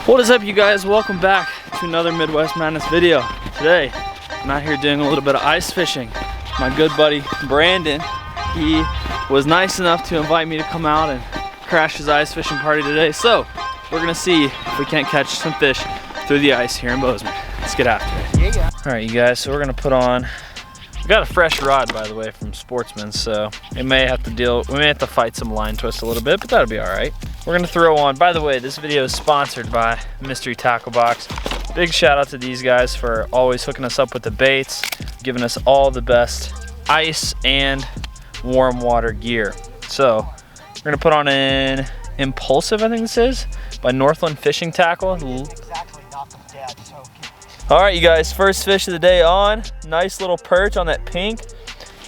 What is up, you guys? Welcome back to another Midwest Madness video. Today, I'm out here doing a little bit of ice fishing. My good buddy Brandon, he was nice enough to invite me to come out and crash his ice fishing party today. So, we're gonna see if we can't catch some fish through the ice here in Bozeman. Let's get after it. Yeah. All right, you guys, so we're gonna put on, we got a fresh rod, by the way, from Sportsman, so we may have to fight some line twist a little bit, but that'll be all right. We're gonna throw on, by the way, this video is sponsored by Mystery Tackle Box. Big shout out to these guys for always hooking us up with the baits, giving us all the best ice and warm water gear. So we're gonna put on an Impulsive, I think this is, by Northland Fishing Tackle. All right, you guys, first fish of the day on. Nice little perch on that pink.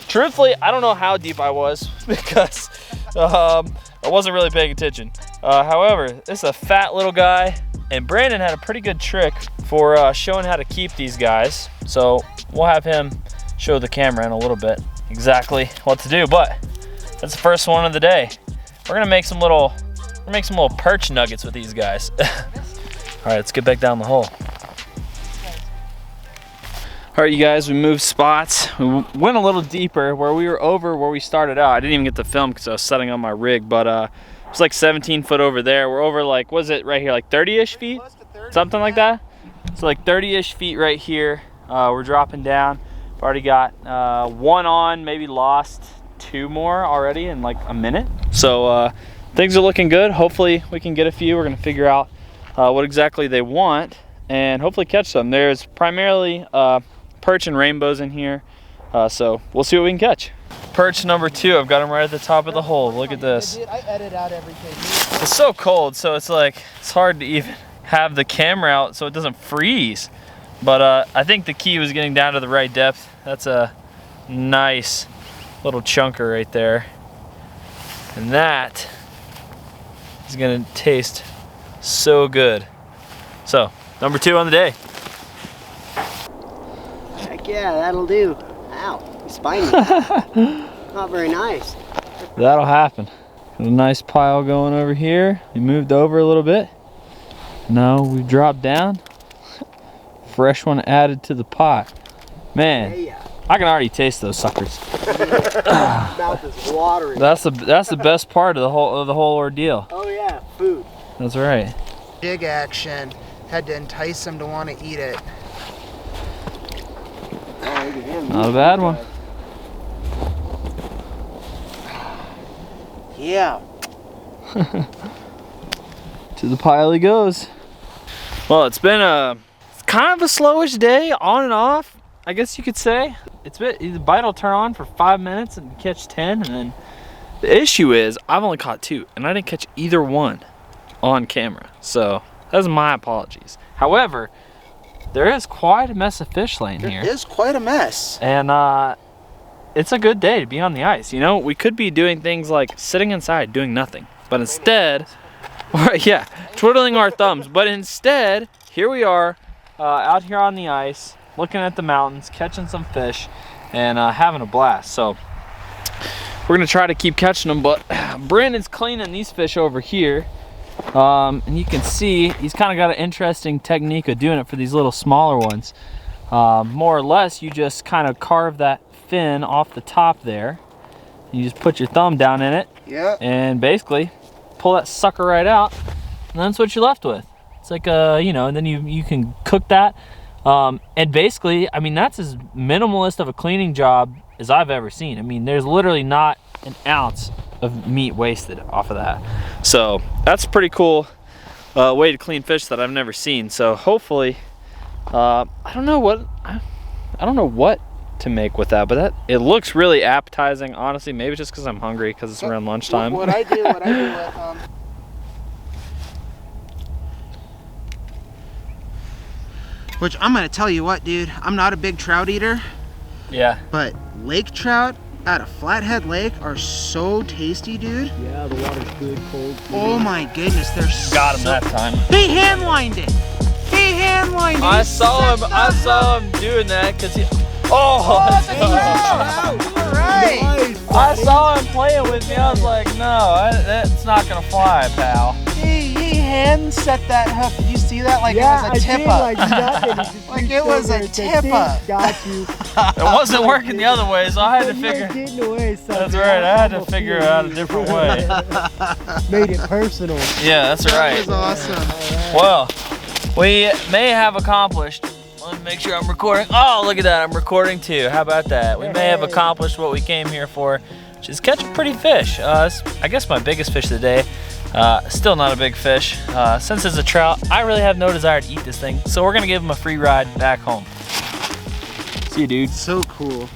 Truthfully, I don't know how deep I was because I wasn't really paying attention. However, this is a fat little guy, and Brandon had a pretty good trick for showing how to keep these guys. So we'll have him show the camera in a little bit exactly what to do, but that's the first one of the day. We're gonna make some little perch nuggets with these guys. All right, let's get back down the hole. All right, you guys, we moved spots. We went a little deeper where we were over where we started out. I didn't even get to film because I was setting up my rig, but it was like 17 foot over there. We're over like, was it right here, like 30-ish feet? Something like that? So like 30-ish feet right here. We're dropping down. I've already got one on, maybe lost two more already in like a minute. So things are looking good. Hopefully we can get a few. We're gonna figure out what exactly they want and hopefully catch them. There's primarily perch and rainbows in here, so we'll see what we can catch. Perch number 2, I've got him right at the top of the hole. Look at this. I edit out everything. It's so cold, so it's like it's hard to even have the camera out so it doesn't freeze. But I think the key was getting down to the right depth. That's a nice little chunker right there, and that is gonna taste so good. So number 2 on the day. Heck yeah, that'll do. Ow, he's biting. Not very nice. That'll happen. Got a nice pile going over here. We moved over a little bit. Now we dropped down. Fresh one added to the pot. Man, Yeah. I can already taste those suckers. Mouth is watering. That's the best part of the whole ordeal. Oh yeah, food. That's right. Jig action. Had to entice him to want to eat it. Oh, look at him. Not a bad one. Yeah. To the pile he goes. Well, it's been kind of a slowish day, on and off, I guess you could say. The bite will turn on for 5 minutes and catch 10, and then the issue is I've only caught 2, and I didn't catch either one on camera. So that's my apologies. However, there is quite a mess of fish laying here. It is quite a mess. And it's a good day to be on the ice. You know, we could be doing things like sitting inside doing nothing, but instead, yeah, twiddling our thumbs. But instead, here we are out here on the ice, looking at the mountains, catching some fish, and having a blast. So we're gonna try to keep catching them, but Brandon's cleaning these fish over here. And you can see he's kind of got an interesting technique of doing it for these little smaller ones. More or less, you just kind of carve that fin off the top there. You just put your thumb down in it, Yeah. and basically pull that sucker right out, and that's what you're left with. It's like you know, and then you can cook that. And basically, I mean, that's as minimalist of a cleaning job as I've ever seen. I mean, there's literally not an ounce of meat wasted off of that. So that's a pretty cool way to clean fish that I've never seen. So hopefully, I don't know what to make with that, but it looks really appetizing. Honestly, maybe just because I'm hungry because it's around lunchtime. What I do with which I'm gonna tell you what, dude. I'm not a big trout eater, Yeah. but lake trout at a Flathead Lake are so tasty, dude. Yeah, the water's good, cold. Oh my goodness, they're Got him that time. He hand-lined it. He hand-lined it. I saw him doing that because he. Oh! Right. I saw him playing with me. I was like, no, that's not gonna fly, pal. He hand set that hook. Did you see that? Like Yeah, it was a tip I did, up. like nothing. It just Like reached it was over a and said, tip "See, up." Got you. It wasn't working the other way, so I had to But you ain't figure. getting away, son. That's right, I had to figure it out a different way. Made it personal. Yeah, that's That right. was awesome. Well, we may have accomplished. Let me make sure I'm recording. Oh, look at that, I'm recording too. How about that? We may have accomplished what we came here for, which is catching pretty fish. It's, I guess, my biggest fish of the day. Still not a big fish. Since it's a trout, I really have no desire to eat this thing, so we're gonna give him a free ride back home. See you, dude. So cool.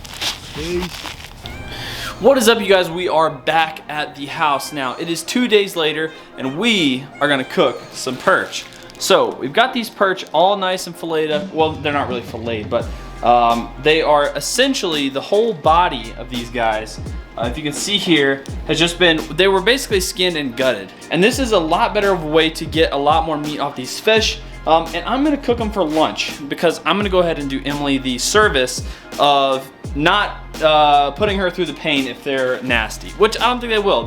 What is up, you guys? We are back at the house now. It is 2 days later, and we are gonna cook some perch. So we've got these perch all nice and filleted up. Well, they're not really filleted, but they are essentially the whole body of these guys. If you can see here, has just been, they were basically skinned and gutted. And this is a lot better of a way to get a lot more meat off these fish. And I'm gonna cook them for lunch because I'm gonna go ahead and do Emily the service of not putting her through the pain if they're nasty, which I don't think they will.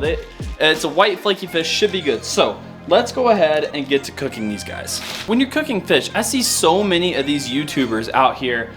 It's a white flaky fish, should be good. So let's go ahead and get to cooking these guys. When you're cooking fish, I see so many of these YouTubers out here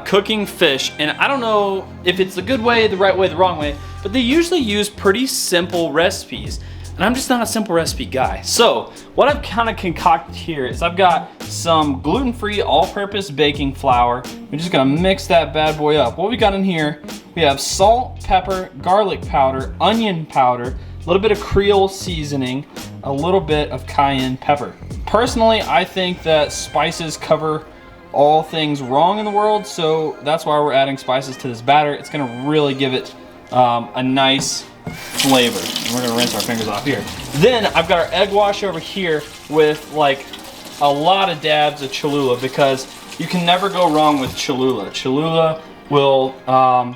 cooking fish, and I don't know if it's the good way, the right way, the wrong way, but they usually use pretty simple recipes. And I'm just not a simple recipe guy. So what I've kind of concocted here is I've got some gluten-free all-purpose baking flour. We're just gonna mix that bad boy up. What we got in here, we have salt, pepper, garlic powder, onion powder, a little bit of Creole seasoning, a little bit of cayenne pepper. Personally, I think that spices cover all things wrong in the world, so that's why we're adding spices to this batter. It's gonna really give it a nice flavor. And we're gonna rinse our fingers off here. Then I've got our egg wash over here with like a lot of dabs of Cholula, because you can never go wrong with Cholula. Cholula will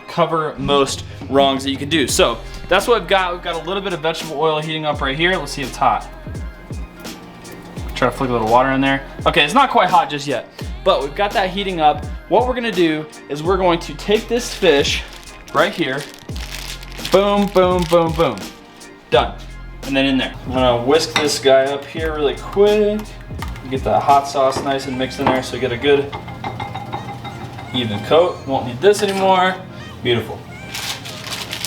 cover most wrongs that you can do. So that's what I've got. We've got a little bit of vegetable oil heating up right here. Let's see if it's hot. Try to flick a little water in there. Okay, it's not quite hot just yet, but we've got that heating up. What we're gonna do is we're going to take this fish right here. Boom, boom, boom, boom. Done. And then in there. I'm gonna whisk this guy up here really quick. Get the hot sauce nice and mixed in there so you get a good even coat. Won't need this anymore. Beautiful.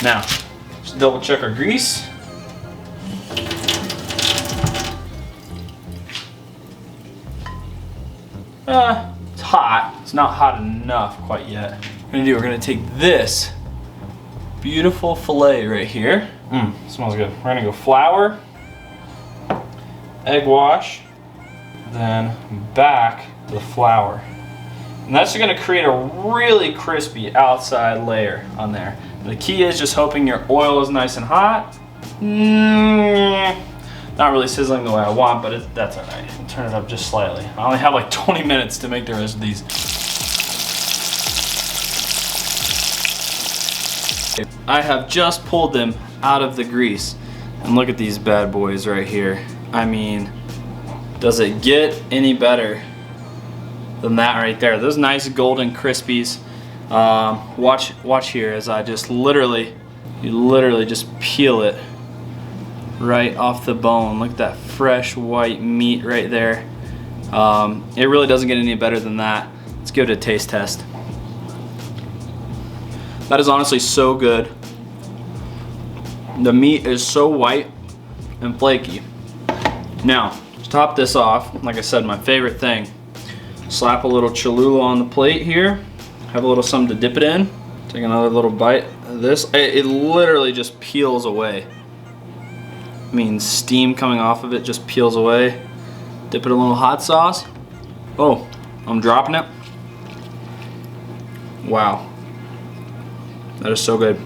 Now, just double check our grease. It's hot. It's not hot enough quite yet. We're gonna take this beautiful fillet right here. Smells good. We're gonna go flour, egg wash, then back to the flour. And that's gonna create a really crispy outside layer on there. And the key is just hoping your oil is nice and hot. Not really sizzling the way I want, but that's all right. I'll turn it up just slightly. I only have like 20 minutes to make the rest of these. I have just pulled them out of the grease, and look at these bad boys right here. I mean, does it get any better than that right there? Those nice golden crispies. Watch here as I just literally just peel it right off the bone. Look at that fresh white meat right there. It really doesn't get any better than that. Let's give it a taste test. That is honestly so good. The meat is so white and flaky. Now, to top this off, like I said, my favorite thing. Slap a little Cholula on the plate here. Have a little something to dip it in. Take another little bite of this. It literally just peels away. I mean, steam coming off of it just peels away. Dip it in a little hot sauce. Oh, I'm dropping it. Wow. That is so good.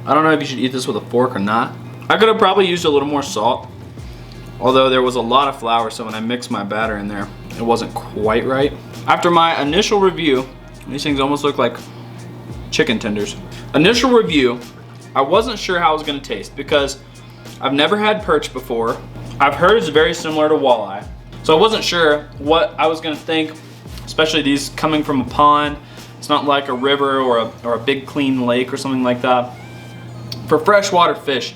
I don't know if you should eat this with a fork or not. I could have probably used a little more salt, although there was a lot of flour, so when I mixed my batter in there, it wasn't quite right. After my initial review, these things almost look like chicken tenders. Initial review, I wasn't sure how it was gonna taste because I've never had perch before. I've heard it's very similar to walleye, so I wasn't sure what I was gonna think, especially these coming from a pond. It's not like a river or a big clean lake or something like that. For freshwater fish,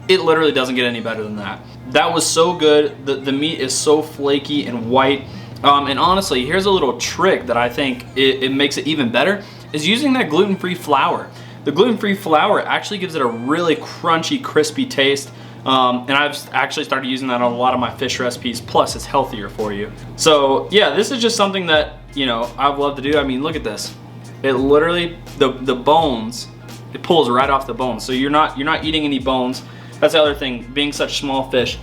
it literally doesn't get any better than that. That was so good. The meat is so flaky and white. And honestly, here's a little trick that I think it makes it even better, is using that gluten-free flour. The gluten-free flour actually gives it a really crunchy, crispy taste. And I've actually started using that on a lot of my fish recipes, plus it's healthier for you. So yeah, this is just something that, you know, I've loved to do. I mean, look at this. It literally, the bones, it pulls right off the bones. So you're not eating any bones. That's the other thing, being such small fish,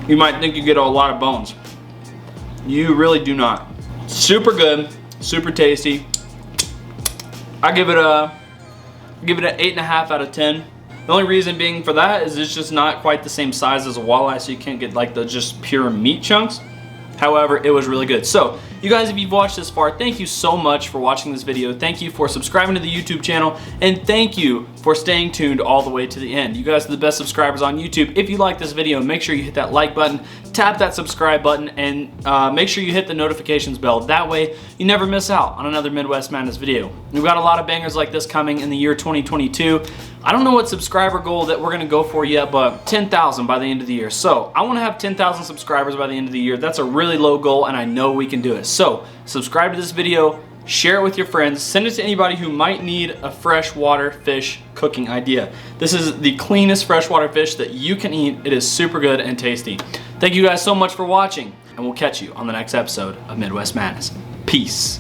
you might think you get a lot of bones. You really do not. Super good, super tasty. I give it an 8.5 out of 10. The only reason being for that is it's just not quite the same size as a walleye, so you can't get like the just pure meat chunks. However, it was really good. So, you guys, if you've watched this far, thank you so much for watching this video. Thank you for subscribing to the YouTube channel, and thank you for staying tuned all the way to the end. You guys are the best subscribers on YouTube. If you like this video, make sure you hit that like button, tap that subscribe button, and make sure you hit the notifications bell. That way, you never miss out on another Midwest Madness video. We've got a lot of bangers like this coming in the year 2022. I don't know what subscriber goal that we're gonna go for yet, but 10,000 by the end of the year. So I wanna have 10,000 subscribers by the end of the year. That's a really low goal, and I know we can do it. So subscribe to this video, share it with your friends, send it to anybody who might need a freshwater fish cooking idea. This is the cleanest freshwater fish that you can eat. It is super good and tasty. Thank you guys so much for watching, and we'll catch you on the next episode of Midwest Madness. Peace.